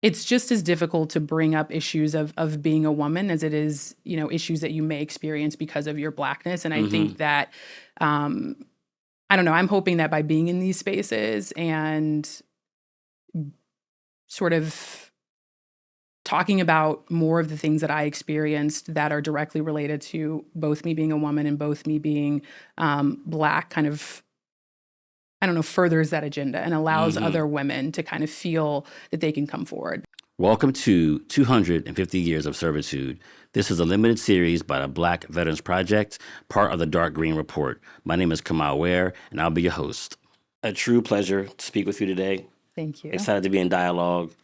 it's just as difficult to bring up issues of being a woman as it is, issues that you may experience because of your Blackness. And I think that, I don't know, I'm hoping that by being in these spaces and sort of talking about more of the things that I experienced that are directly related to both me being a woman and both me being Black kind of, I don't know, furthers that agenda and allows other women to kind of feel that they can come forward. Welcome to 250 Years of Servitude. This is a limited series by the Black Veterans Project, part of the Dark Green Report. My name is Kamau Ware, and I'll be your host. A true pleasure to speak with you today. Thank you. Excited to be in dialogue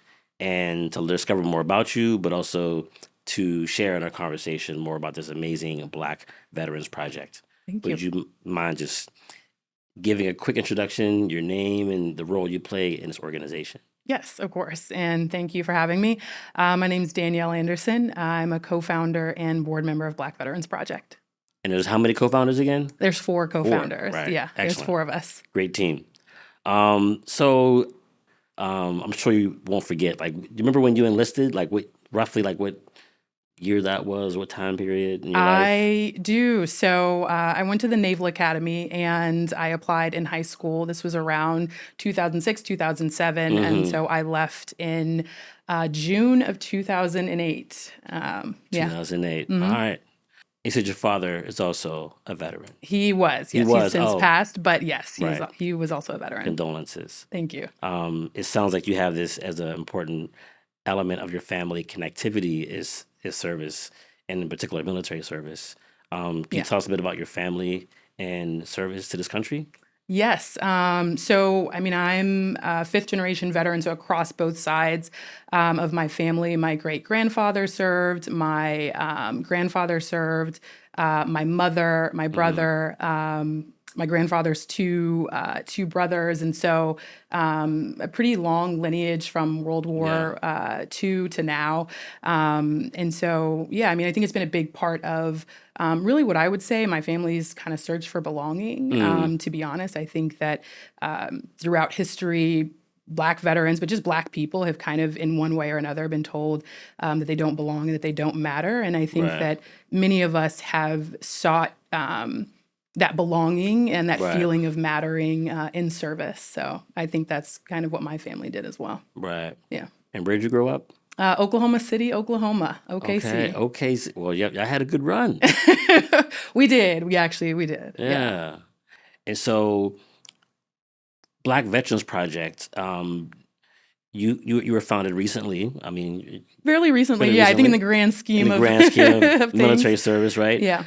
and to discover more about you, but also to share in our conversation more about this amazing Black Veterans Project. Thank you. Would you mind just giving a quick introduction, your name, and the role you play in this organization? Yes, of course. And thank you for having me. My name is Daniele Anderson. I'm a co-founder and board member of Black Veterans Project. And there's how many co-founders again? There's 4 co-founders. Right. Yeah, Excellent. There's 4 of us. Great team. I'm sure you won't forget. Like, do you remember when you enlisted? Like, what year that was? What time period in your life? I do. So I went to the Naval Academy and I applied in high school. This was around 2006, 2007. And so I left in June of 2008. 2008. All right. You said your father is also a veteran. He was. Yes, he's since passed. But yes, he was also a veteran. Condolences. Thank you. It sounds like you have this as an important element of your family connectivity is service, and in particular military service. Can you tell us a bit about your family and service to this country? Yes. So, I mean, I'm a 5th generation veteran, so across both sides of my family. My great-grandfather served, my grandfather served, my mother, my brother, my grandfather's two brothers, and so a pretty long lineage from World War II to now. And so, I mean, I think it's been a big part of really what I would say my family's kind of search for belonging. To be honest, I think that throughout history, Black veterans, but just Black people have kind of in one way or another been told that they don't belong and that they don't matter. And I think that many of us have sought that belonging and that feeling of mattering in service. So I think that's kind of what my family did as well. Right. Yeah. And where'd you grow up? Oklahoma City, Oklahoma, OKC. Okay. Well, I had a good run. We did. We did. Yeah. And so, Black Veterans Project, you were founded recently. I mean, fairly recently. I think in the grand scheme of military service, right? Yeah.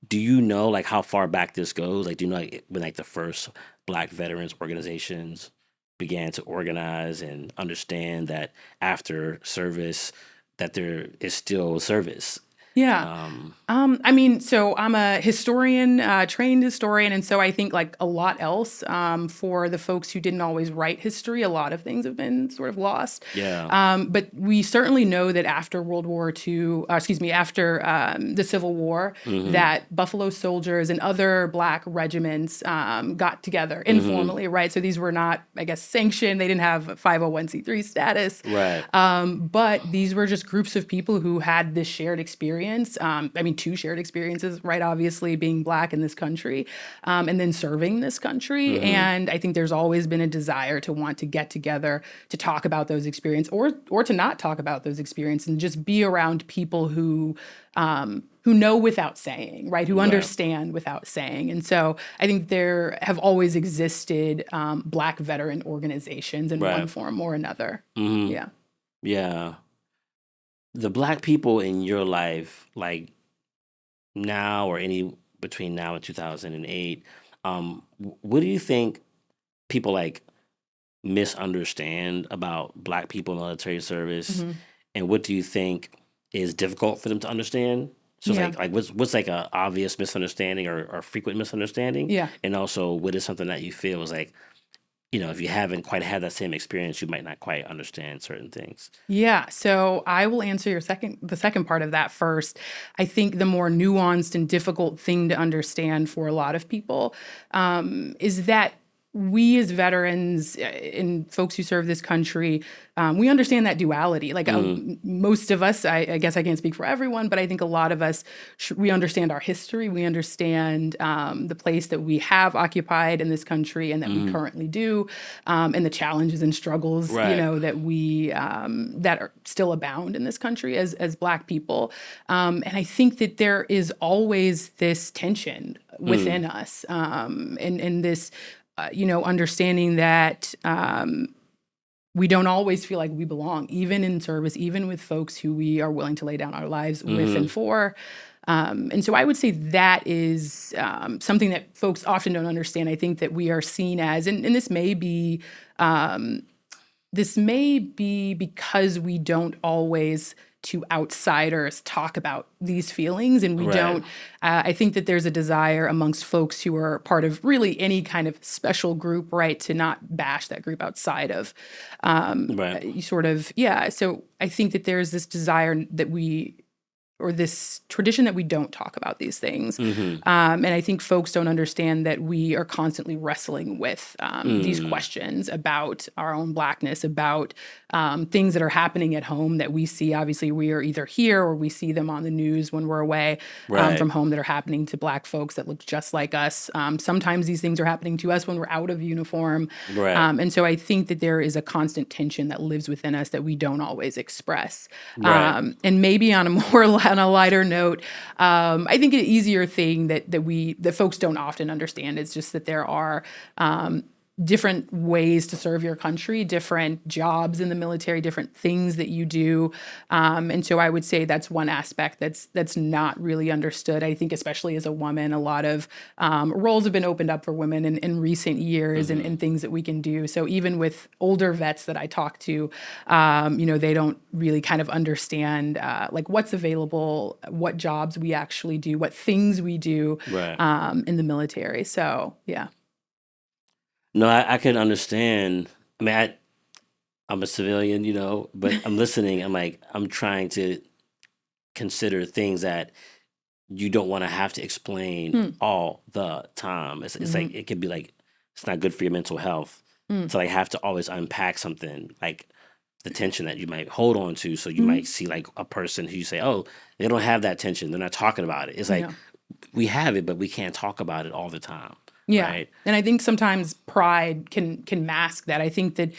Do you know like how far back this goes? Like, do you know when like the first Black veterans organizations began to organize and understand that after service that there is still service? Yeah. I mean, so I'm a historian, trained historian. And so I think like a lot else for the folks who didn't always write history, a lot of things have been sort of lost. Yeah. But we certainly know that after World War II, after the Civil War, that Buffalo Soldiers and other Black regiments got together informally, right? So these were not, I guess, sanctioned. They didn't have 501c3 status. Right. But these were just groups of people who had this shared experience. I mean, 2 shared experiences, right? Obviously being Black in this country and then serving this country. And I think there's always been a desire to want to get together to talk about those experiences or to not talk about those experiences and just be around people who know without saying, right? Who understand without saying. And so I think there have always existed Black veteran organizations in one form or another. Yeah. Yeah. The Black people in your life, like now or any between now and 2008, what do you think people like misunderstand about Black people in military service? And what do you think is difficult for them to understand? So like what's like a obvious misunderstanding or frequent misunderstanding? Yeah. And also what is something that you feel is like, if you haven't quite had that same experience, you might not quite understand certain things. Yeah. So I will answer the second part of that first. I think the more nuanced and difficult thing to understand for a lot of people is that we as veterans and folks who serve this country, we understand that duality. Like most of us, I guess I can't speak for everyone, but I think a lot of us, we understand our history. We understand the place that we have occupied in this country and that we currently do, and the challenges and struggles, Right. that we that are still abound in this country as Black people. And I think that there is always this tension within us, and this. Understanding that we don't always feel like we belong, even in service, even with folks who we are willing to lay down our lives with and for. And so I would say that is something that folks often don't understand. I think that we are seen as, and this may be because we don't always to outsiders talk about these feelings, and we Right. don't. I think that there's a desire amongst folks who are part of really any kind of special group, right, to not bash that group outside of Right. sort of, yeah. So I think that there's this desire that or this tradition that we don't talk about these things. And I think folks don't understand that we are constantly wrestling with these questions about our own Blackness, about things that are happening at home that we see. Obviously, we are either here or we see them on the news when we're away Right. from home that are happening to Black folks that look just like us. Sometimes these things are happening to us when we're out of uniform. Right. And so I think that there is a constant tension that lives within us that we don't always express. Right. And maybe on a lighter note, I think an easier thing that folks don't often understand is just that there are different ways to serve your country, different jobs in the military, different things that you do. And so I would say that's one aspect that's not really understood. I think especially as a woman, a lot of roles have been opened up for women in recent years and things that we can do. So even with older vets that I talk to, they don't really kind of understand like what's available, what jobs we actually do, what things we do Right. in the military. So, yeah. No, I can understand. I mean, I'm a civilian, but I'm listening. I'm trying to consider things that you don't want to have to explain all the time. It's like it could be like it's not good for your mental health to like have to always unpack something like the tension that you might hold on to. So you might see like a person who you say, oh, they don't have that tension. They're not talking about it. It's like Yeah. we have it, but we can't talk about it all the time. Yeah. Right. And I think sometimes pride can mask that. I think that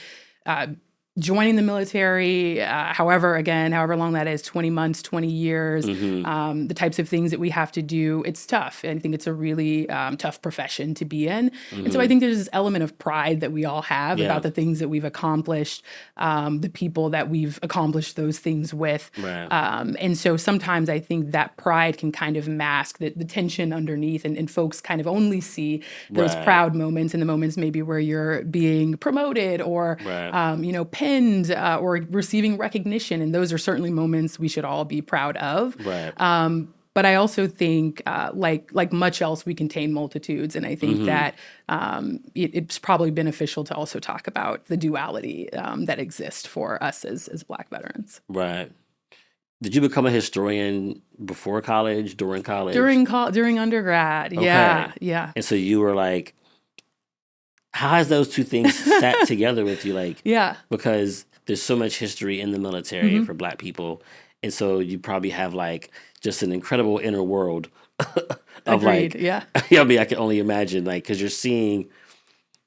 joining the military, however long that is, 20 months, 20 years, the types of things that we have to do, it's tough. And I think it's a really tough profession to be in. And so I think there's this element of pride that we all have Yeah. about the things that we've accomplished, the people that we've accomplished those things with. Right. And so sometimes I think that pride can kind of mask the tension underneath, and folks kind of only see those Right. proud moments and the moments maybe where you're being promoted or, Right. pinned or receiving recognition. And those are certainly moments we should all be proud of. Right. But I also think, like much else, we contain multitudes, and I think that it's probably beneficial to also talk about the duality that exists for us as Black veterans. Right. Did you become a historian before college, during college? During undergrad, Okay. yeah. And so you were like, how has those two things sat together with you? Like, Yeah. because there's so much history in the military for Black people. And so you probably have like just an incredible inner world of Agreed. like, Yeah. I mean, I can only imagine like, cause you're seeing,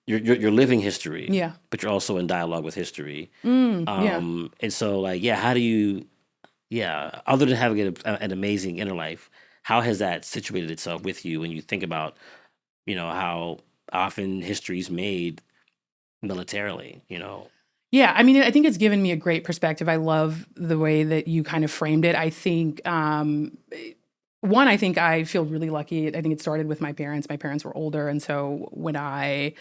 you're living history, Yeah. but you're also in dialogue with history. Yeah. And so like, how do you, other than having an amazing inner life, how has that situated itself with you when you think about, how often history is made militarily, Yeah, I mean, I think it's given me a great perspective. I love the way that you kind of framed it. I think one, I think I feel really lucky. I think it started with my parents. My parents were older. And so when I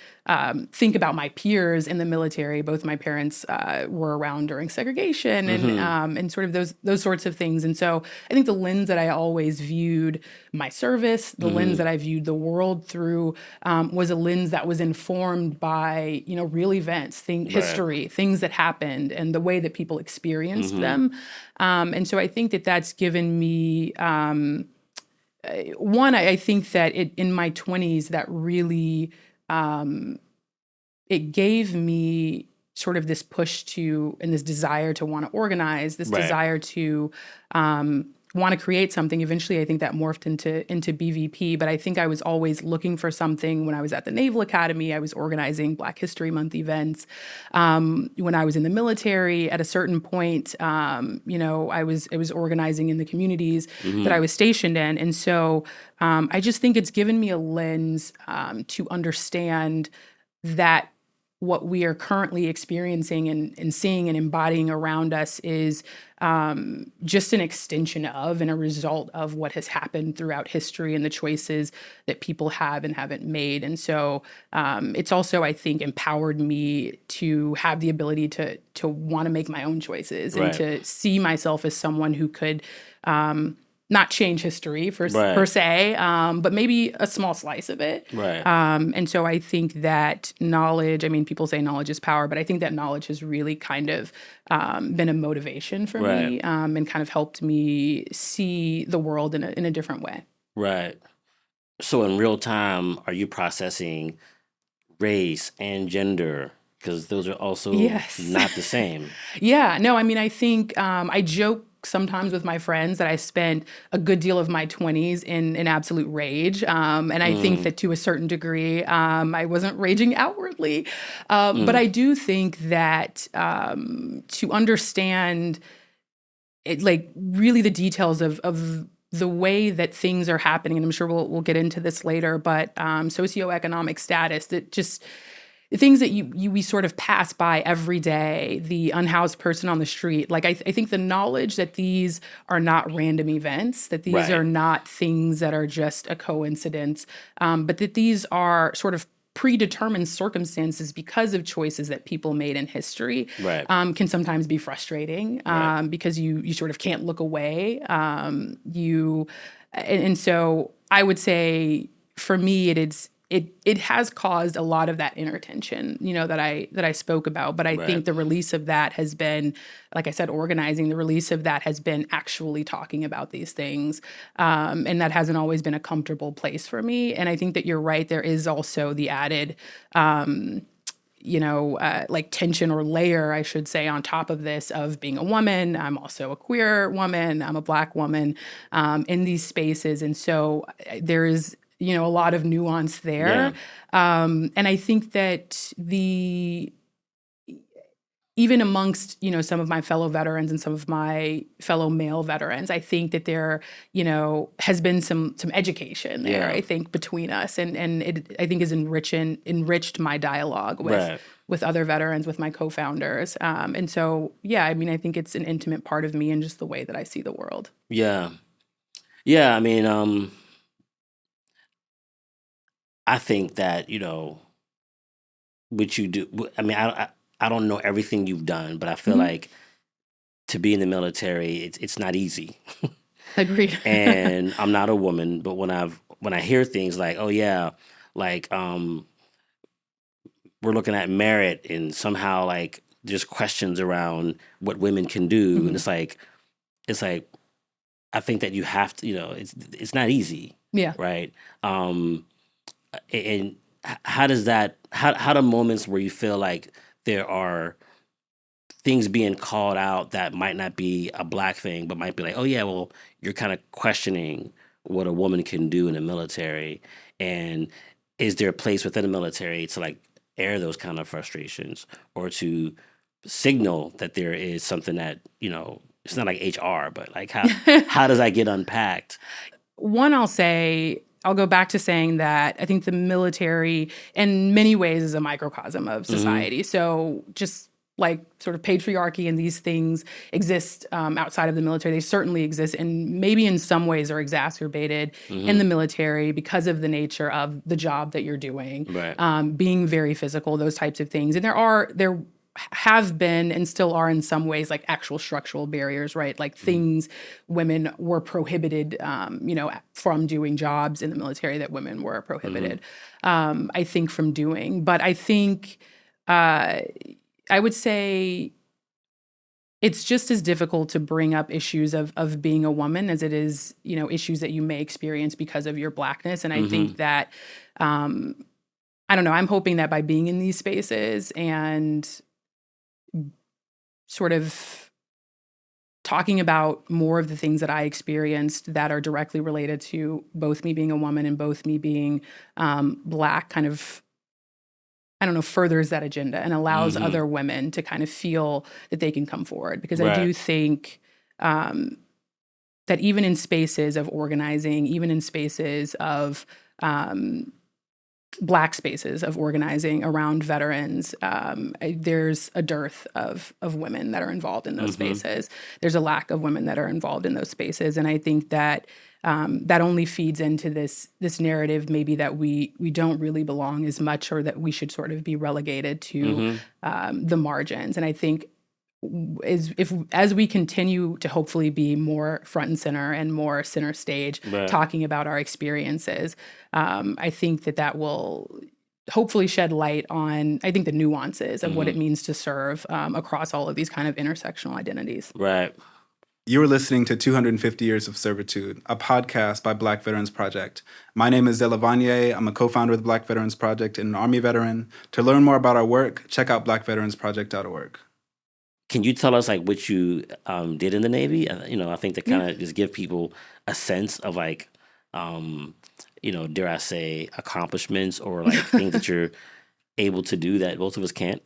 think about my peers in the military, both my parents were around during segregation and sort of those sorts of things. And so I think the lens that I always viewed my service, the lens that I viewed the world through was a lens that was informed by, real events, history, things that happened and the way that people experienced them. And so I think that that's given me one, I think that in my 20s, that really it gave me sort of this push to, and this desire to want to organize, this Right. desire to want to create something. Eventually, I think that morphed into BVP. But I think I was always looking for something. When I was at the Naval Academy, I was organizing Black History Month events. When I was in the military, at a certain point, I was organizing in the communities that I was stationed in, and so I just think it's given me a lens to understand that what we are currently experiencing and seeing and embodying around us is just an extension of and a result of what has happened throughout history and the choices that people have and haven't made. And so it's also, I think, empowered me to have the ability to want to make my own choices and Right. to see myself as someone who could not change history per Right. se, but maybe a small slice of it. Right. And so I think that knowledge, I mean, people say knowledge is power, but I think that knowledge has really kind of been a motivation for me and kind of helped me see the world in a different way. Right. So in real time, are you processing race and gender? Because those are also Yes. not the same. Yeah, no, I mean, I think I joke sometimes with my friends that I spent a good deal of my 20s in absolute rage. And I think that to a certain degree, I wasn't raging outwardly. But I do think that to understand it, like really the details of the way that things are happening, and I'm sure we'll get into this later, but socioeconomic status, that just things that we sort of pass by every day, the unhoused person on the street. Like I think the knowledge that these are not random events, that these Right. are not things that are just a coincidence, but that these are sort of predetermined circumstances because of choices that people made in history, Right. can sometimes be frustrating because you sort of can't look away. And so I would say for me it has caused a lot of that inner tension, that I spoke about. But I Right. think the release of that has been, like I said, organizing. The release of that has been actually talking about these things, and that hasn't always been a comfortable place for me. And I think that you're right. There is also the added, like tension or layer, I should say, on top of this of being a woman. I'm also a queer woman. I'm a Black woman in these spaces, and so there is a lot of nuance there. And I think that even amongst, some of my fellow veterans and some of my fellow male veterans, I think that there, has been some education there, I think, between us. And it, I think, has enriched my dialogue with other veterans, with my co-founders. And so, yeah, I mean, I think it's an intimate part of me and just the way that I see the world. Yeah. Yeah. I mean, I think that, what you do, I mean, I don't know everything you've done, but I feel like to be in the military, it's not easy. Agreed. And I'm not a woman, but when I hear things like, oh yeah, like we're looking at merit and somehow like there's questions around what women can do, and it's like I think that you have to, it's not easy. Yeah. Right. And how does that, how do moments where you feel like there are things being called out that might not be a Black thing, but might be like, oh yeah, well, you're kind of questioning what a woman can do in the military, and is there a place within the military to like air those kind of frustrations or to signal that there is something that it's not like HR, but like how does that get unpacked? One, I'll go back to saying that I think the military in many ways is a microcosm of society. So just like sort of patriarchy and these things exist outside of the military, they certainly exist, and maybe in some ways are exacerbated in the military because of the nature of the job that you're doing, being very physical, those types of things. And there have been and still are in some ways like actual structural barriers, right? Like things women were prohibited, from doing jobs in the military that women were prohibited, I think, from doing. But I think I would say it's just as difficult to bring up issues of being a woman as it is, issues that you may experience because of your Blackness. And I think that I don't know, I'm hoping that by being in these spaces and sort of talking about more of the things that I experienced that are directly related to both me being a woman and both me being Black kind of, I don't know, furthers that agenda and allows Mm-hmm. other women to kind of feel that they can come forward. Because I Right. do think that even in spaces of organizing, even in spaces of Black spaces of organizing around veterans, there's a dearth of women that are involved in those Mm-hmm. spaces. There's a lack of women that are involved in those spaces, and I think that that only feeds into this narrative, maybe that we don't really belong as much, or that we should sort of be relegated to Mm-hmm. the margins. And I think as we continue to hopefully be more front and center and more center stage, Right. talking about our experiences, I think that will hopefully shed light on, I think, the nuances of what it Mm-hmm. means to serve across all of these kind of intersectional identities. Right. You are listening to 250 Years of Servitude, a podcast by Black Veterans Project. My name is Zella Vanier. I'm a co-founder of the Black Veterans Project and an Army veteran. To learn more about our work, check out blackveteransproject.org. Can you tell us like what you did in the Navy? I think to Yeah. kind of just give people a sense of like, dare I say, accomplishments or like things that you're able to do that most of us can't.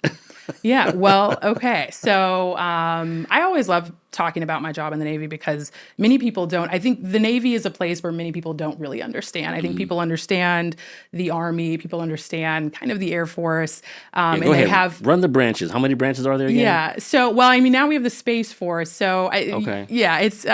Yeah, well, okay. So I always love talking about my job in the Navy because many people don't. I think the Navy is a place where many people don't really understand. I think people understand the Army, people understand kind of the Air Force, Yeah, and go they ahead. have. Run the branches. How many branches are there again? Yeah. So, well, I mean, now we have the Space Force. So, Okay. yeah, it's,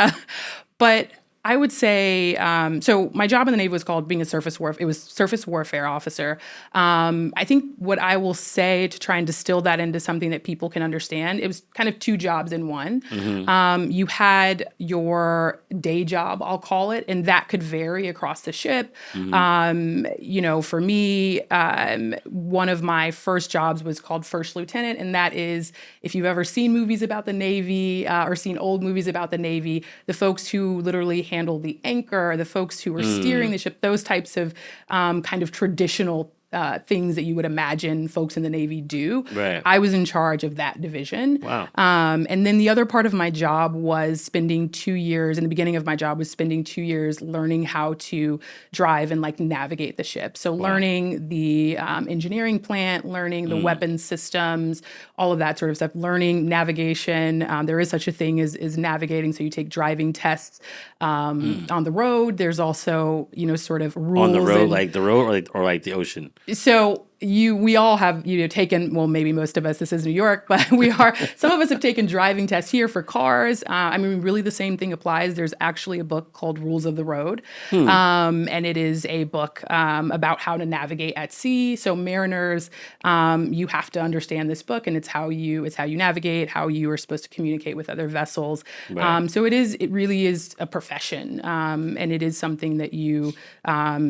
but I would say, so my job in the Navy was called being a surface warfare. It was surface warfare officer. I think what I will say to try and distill that into something that people can understand, it was kind of two jobs in one. You had your day job, I'll call it, and that could vary across the ship. For me, one of my first jobs was called first lieutenant, and that is, if you've ever seen movies about the Navy or seen old movies about the Navy, the folks who literally handle the anchor, the folks who were steering the ship, those types of kind of traditional things that you would imagine folks in the Navy do. Right. I was in charge of that division. Wow. And then the other part of my job was spending 2 years, in the beginning of my job was spending 2 years learning how to drive and like navigate the ship. So learning the engineering plant, learning the weapons systems, all of that sort of stuff, learning navigation. There is such a thing as navigating. So you take driving tests on the road. There's also, sort of rules. On the road, and, like the road or like the ocean? So we all have, taken, well, maybe most of us, this is New York, but some of us have taken driving tests here for cars. I mean, really the same thing applies. There's actually a book called Rules of the Road. And it is a book about how to navigate at sea. So mariners, you have to understand this book, and it's how you navigate, how you are supposed to communicate with other vessels. Right. So it really is a profession. And it is something that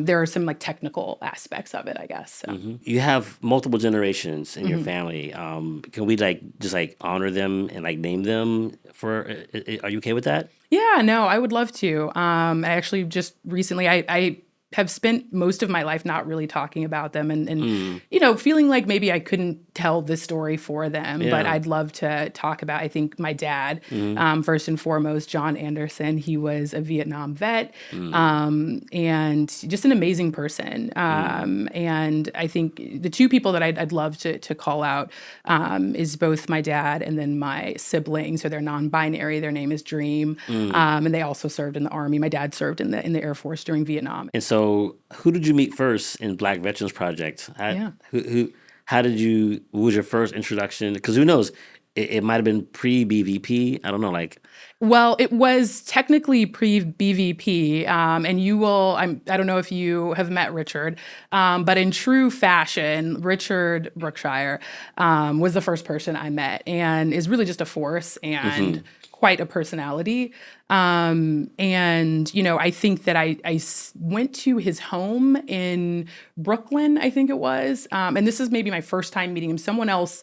there are some like technical aspects of it, I guess. So. You have multiple generations in your family. Can we just honor them and like name them are you okay with that? Yeah, no, I would love to. I actually just recently, I have spent most of my life not really talking about them and feeling like maybe I couldn't tell this story for them, but I'd love to talk about, I think my dad, first and foremost, John Anderson. He was a Vietnam vet and just an amazing person. And I think the two people that I'd love to call out is both my dad and then my sibling. So they're non-binary. Their name is Dream. And they also served in the Army. My dad served in the Air Force during Vietnam. And so, who did you meet first in Black Veterans Project? What was your first introduction? Because who knows, it might have been pre-BVP. I don't know, Well, it was technically pre-BVP, and I don't know if you have met Richard, but in true fashion, Richard Brookshire was the first person I met and is really just a force and quite a personality. I think that I went to his home in Brooklyn, I think it was, and this is maybe my first time meeting him. Someone else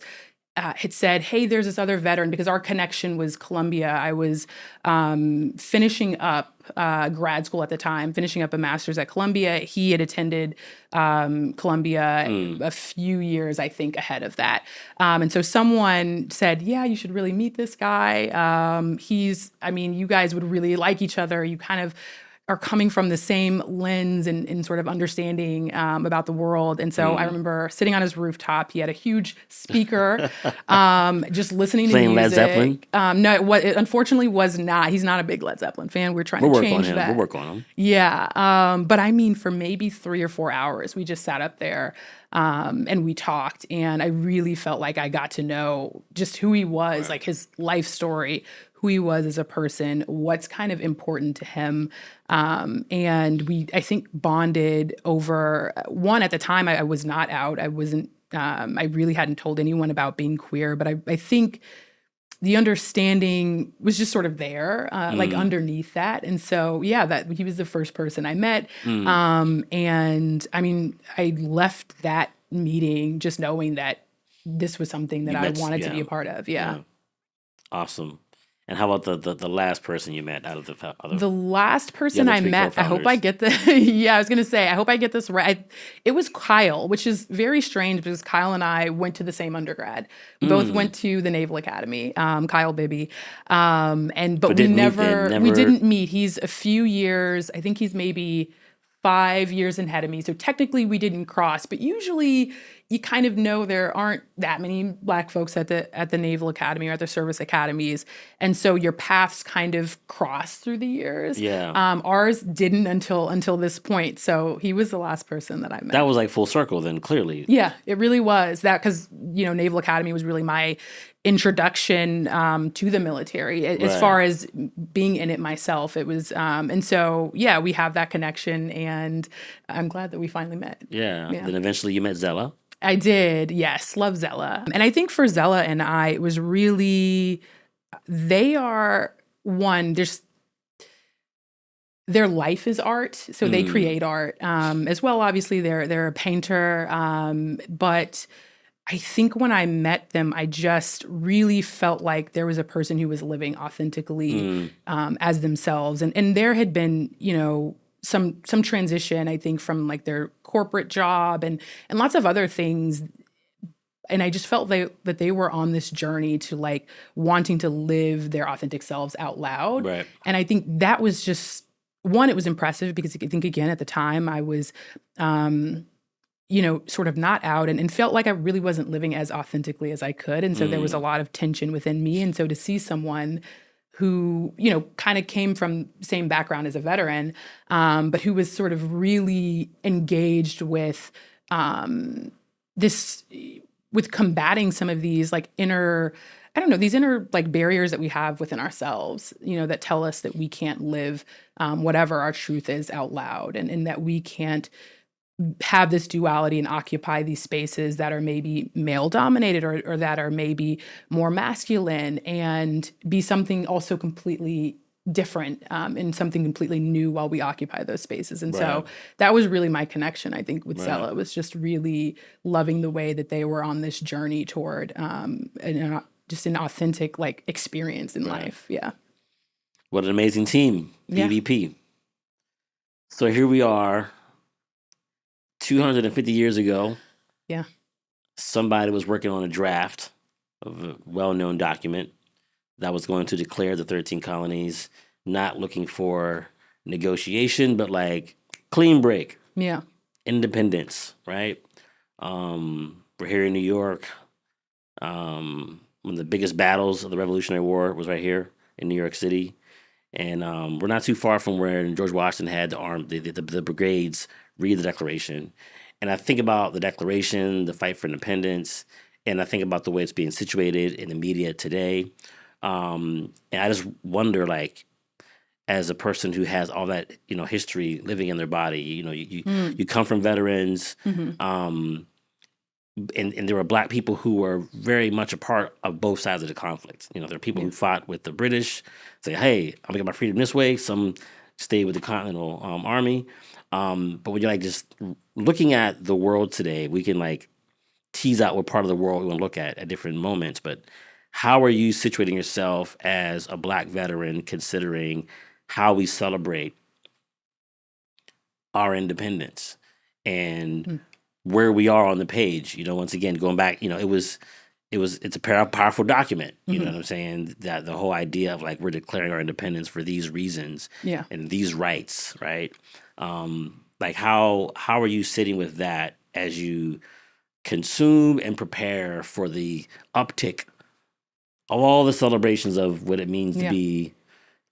had said, "Hey, there's this other veteran," because our connection was Columbia. I was finishing up grad school at the time, finishing up a master's at Columbia. He had attended Columbia a few years, I think, ahead of that. And so someone said, "Yeah, you should really meet this guy. You guys would really like each other. You kind of are coming from the same lens and sort of understanding about the world." And so I remember sitting on his rooftop. He had a huge speaker, just listening to Playing music. Led Zeppelin? No, it unfortunately was not. He's not a big Led Zeppelin fan. We're trying We'll to work on change him. that. We'll work on him. Yeah. But I mean, for maybe 3 or 4 hours, we just sat up there and we talked. And I really felt like I got to know just who he was, like his life story, who he was as a person, what's kind of important to him. And we, I think, bonded over one. At the time, I was not out. I wasn't, I really hadn't told anyone about being queer, but I think the understanding was just sort of there, like underneath that. And so, yeah, that he was the first person I met. And I mean, I left that meeting just knowing that this was something that I wanted to be a part of. Yeah. Awesome. And how about the last person you met out of the other? The last person other I three met, I hope I get the, I was going to say, I hope I get this right. It was Kyle, which is very strange because Kyle and I went to the same undergrad. We both went to the Naval Academy, Kyle Bibby. But we we didn't meet. He's a few years, I think he's maybe 5 years ahead of me. So technically we didn't cross, but usually you kind of know there aren't that many Black folks at the Naval Academy or at the service academies. And so your paths kind of cross through the years. Yeah. Ours didn't until this point. So he was the last person that I met. That was like full circle then, clearly. Yeah, it really was. That because, Naval Academy was really my introduction to the military as far as being in it myself. It was, and so, yeah, we have that connection and I'm glad that we finally met. Yeah. Then eventually you met Zella. I did. Yes. Love Zella. And I think for Zella and I, it was really, they are one, their life is art. So they create art as well. Obviously they're a painter. But I think when I met them, I just really felt like there was a person who was living authentically as themselves. And there had been, some transition, I think, from like their corporate job and lots of other things. And I just felt that they were on this journey to like wanting to live their authentic selves out loud. Right. And I think that was just, one, it was impressive because I think, again, at the time I was, sort of not out and felt like I really wasn't living as authentically as I could. And so there was a lot of tension within me. And so to see someone who, kind of came from the same background as a veteran, but who was sort of really engaged with with combating some of these like these inner like barriers that we have within ourselves, that tell us that we can't live whatever our truth is out loud and that we can't have this duality and occupy these spaces that are maybe male dominated or that are maybe more masculine and be something also completely different and something completely new while we occupy those spaces. And so that was really my connection, I think, with Zella. It was just really loving the way that they were on this journey toward just an authentic like experience in life. Yeah. What an amazing team, BVP. So here we are, 250 years ago. Yeah. Somebody was working on a draft of a well-known document that was going to declare the 13 colonies, not looking for negotiation, but like clean break. Yeah. Independence, right? We're here in New York. One of the biggest battles of the Revolutionary War was right here in New York City. And we're not too far from where George Washington had the brigades read the Declaration. And I think about the Declaration, the fight for independence, and I think about the way it's being situated in the media today. And I just wonder, like, as a person who has all that, history living in their body, you come from veterans, and there were Black people who were very much a part of both sides of the conflict. There are people who fought with the British, say, hey, I'm gonna get my freedom this way. Some stayed with the Continental Army. But when you're like just looking at the world today, we can like tease out what part of the world we want to look at different moments. But how are you situating yourself as a Black veteran, considering how we celebrate our independence and where we are on the page? Once again, going back, it's a powerful document. You know what I'm saying? That the whole idea of like we're declaring our independence for these reasons and these rights, right? Like how are you sitting with that as you consume and prepare for the uptick of all the celebrations of what it means to be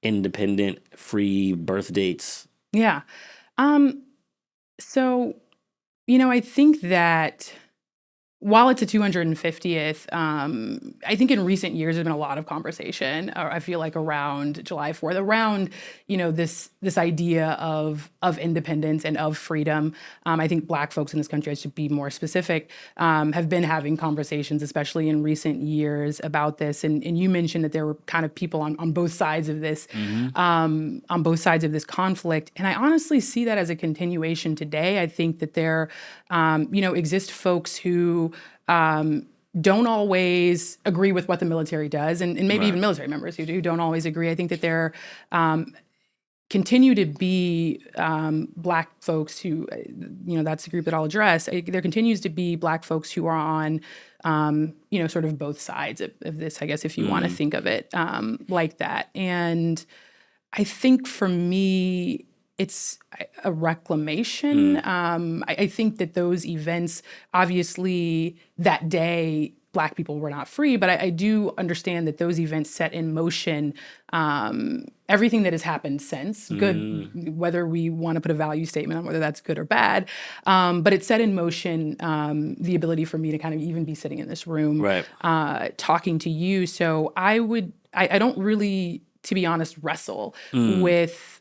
independent, free, birth dates? Yeah. So, I think that while it's a 250th, I think in recent years there's been a lot of conversation. I feel like around July 4th, around this idea of independence and of freedom. I think Black folks in this country, I should be more specific, have been having conversations, especially in recent years, about this. And you mentioned that there were kind of people on both sides of this, on both sides of this conflict. And I honestly see that as a continuation today. I think that there, exist folks who don't always agree with what the military does, and maybe even military members who don't always agree. I think that there continue to be Black folks who, that's the group that I'll address. There continues to be Black folks who are on, sort of both sides of this, I guess, if you want to think of it like that. And I think for me, it's a reclamation. I think that those events, obviously, that day, Black people were not free, but I do understand that those events set in motion everything that has happened since, good, whether we want to put a value statement on whether that's good or bad, but it set in motion the ability for me to kind of even be sitting in this room talking to you. So I don't really, to be honest, wrestle with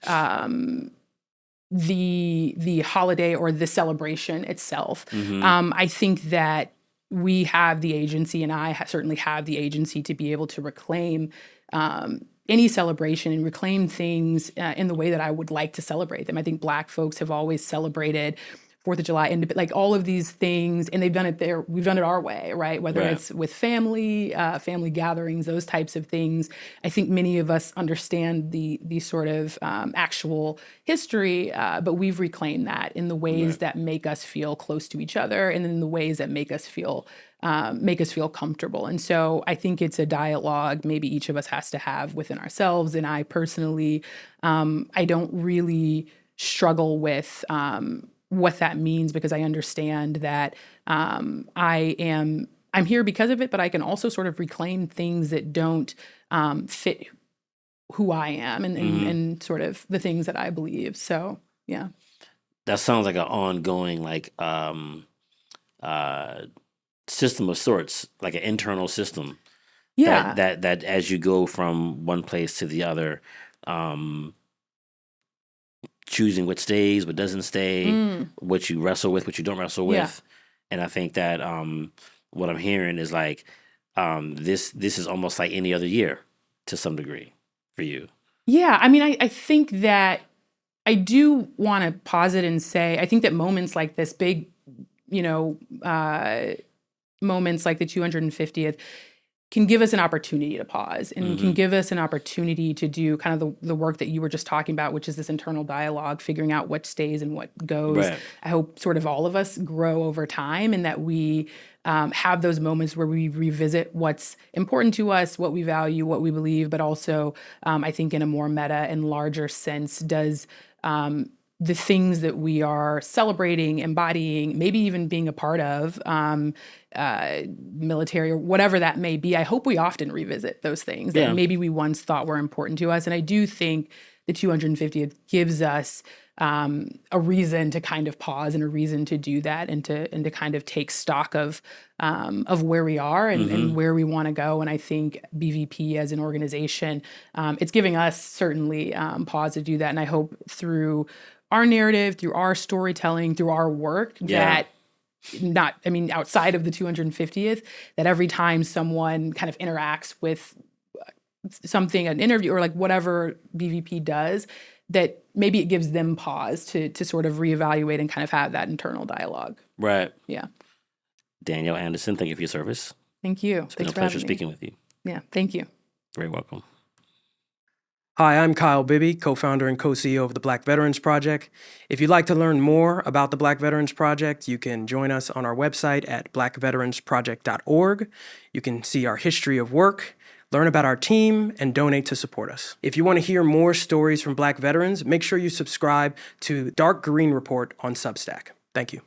the holiday or the celebration itself. I think that we have the agency, and I certainly have the agency, to be able to reclaim any celebration and reclaim things in the way that I would like to celebrate them. I think Black folks have always celebrated 4th of July, like all of these things, and they've done it there. We've done it our way, right? Whether it's with family, family gatherings, those types of things. I think many of us understand the sort of actual history, but we've reclaimed that in the ways that make us feel close to each other, and in the ways that make us feel comfortable. And so I think it's a dialogue maybe each of us has to have within ourselves. And I personally, I don't really struggle with what that means, because I understand that I'm here because of it, but I can also sort of reclaim things that don't fit who I am and sort of the things that I believe. So, yeah. That sounds like an ongoing, like, system of sorts, like an internal system. Yeah. That as you go from one place to the other, choosing what stays, what doesn't stay, what you wrestle with, what you don't wrestle with. And I think that what I'm hearing is like this is almost like any other year to some degree for you. Yeah, I mean, I think that I do want to pause it and say, I think that moments like this, big, moments like the 250th, can give us an opportunity to pause, and can give us an opportunity to do kind of the work that you were just talking about, which is this internal dialogue, figuring out what stays and what goes. I hope sort of all of us grow over time, and that we have those moments where we revisit what's important to us, what we value, what we believe, but also I think in a more meta and larger sense, does the things that we are celebrating, embodying, maybe even being a part of, military or whatever that may be, I hope we often revisit those things that maybe we once thought were important to us. And I do think the 250th gives us a reason to kind of pause, and a reason to do that, and to kind of take stock of where we are and where we want to go. And I think BVP as an organization, it's giving us certainly pause to do that. And I hope through our narrative, through our storytelling, through our work, that outside of the 250th, that every time someone kind of interacts with something, an interview or like whatever BVP does, that maybe it gives them pause to sort of reevaluate and kind of have that internal dialogue. Right. Yeah. Danielle Anderson, thank you for your service. Thank you. It's been Thanks a for pleasure having me. speaking with you. Yeah, thank you. Very welcome. Hi, I'm Kyle Bibby, co-founder and co-CEO of the Black Veterans Project. If you'd like to learn more about the Black Veterans Project, you can join us on our website at blackveteransproject.org. You can see our history of work, learn about our team, and donate to support us. If you want to hear more stories from Black veterans, make sure you subscribe to Dark Green Report on Substack. Thank you.